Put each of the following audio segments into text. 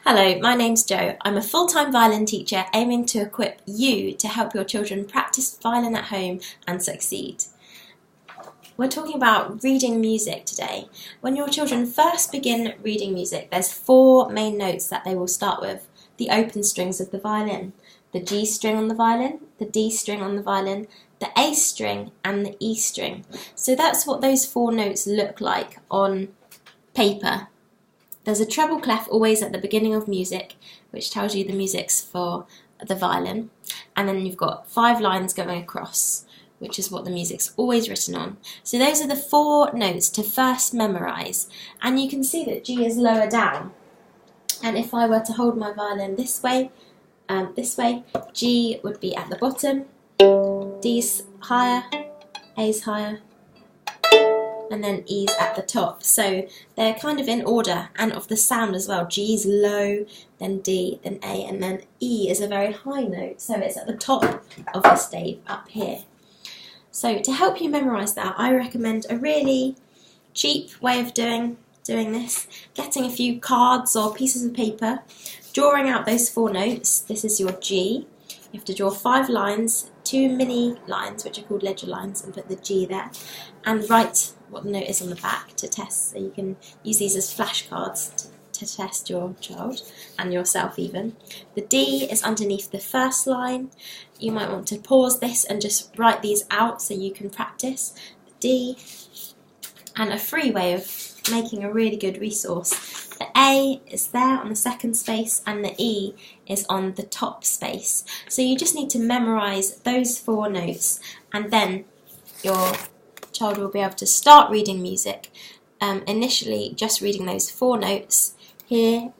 Hello, my name's Jo. I'm a full-time violin teacher aiming to equip you to help your children practice violin at home and succeed. We're talking about reading music today. When your children first begin reading music, there's 4 main notes that they will start with. The open strings of the violin, the G string on the violin, the D string on the violin, the A string and the E string. So that's what those 4 notes look like on paper. There's a treble clef always at the beginning of music, which tells you the music's for the violin. And then you've got 5 lines going across, which is what the music's always written on. So those are the 4 notes to first memorise. And you can see that G is lower down. And if I were to hold my violin this way, G would be at the bottom, D's higher, A's higher, and then E's at the top. So they're kind of in order, and of the sound as well. G's low, then D, then A, and then E is a very high note, so it's at the top of the stave up here. So to help you memorise that, I recommend a really cheap way of doing this, getting a few cards or pieces of paper, drawing out those 4 notes. This is your G. You have to draw 5 lines, 2 mini lines, which are called ledger lines, and put the G there, and write what the note is on the back to test. So you can use these as flashcards to test your child and yourself even. The D is underneath the first line. You might want to pause this and just write these out so you can practice. The D, and a free way of making a really good resource. The A is there on the second space and the E is on the top space. So you just need to memorise those 4 notes, and then your child will be able to start reading music. Initially just reading those 4 notes. Here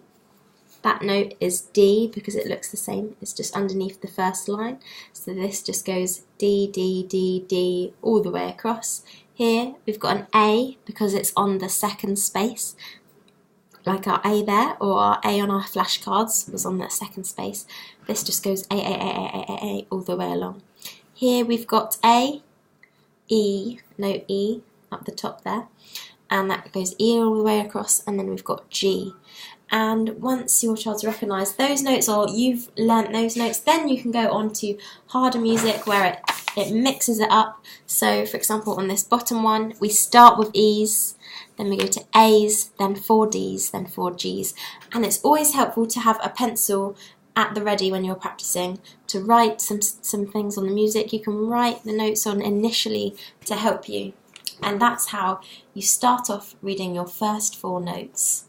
that note is D because it looks the same, it's just underneath the first line. So this just goes D, D, D, D all the way across. Here we've got an A because it's on the second space, like our A there, or our A on our flashcards was on the second space. This just goes A all the way along. Here we've got A, E, note E up the top there, and that goes E all the way across, and then we've got G. And once your child's recognised those notes, or you've learnt those notes, then you can go on to harder music where it mixes it up. So for example, on this bottom one, we start with E's, then we go to A's, then 4 D's, then 4 G's. And it's always helpful to have a pencil at the ready when you're practicing to write some things on the music. You can write the notes on initially to help you. And that's how you start off reading your first 4 notes.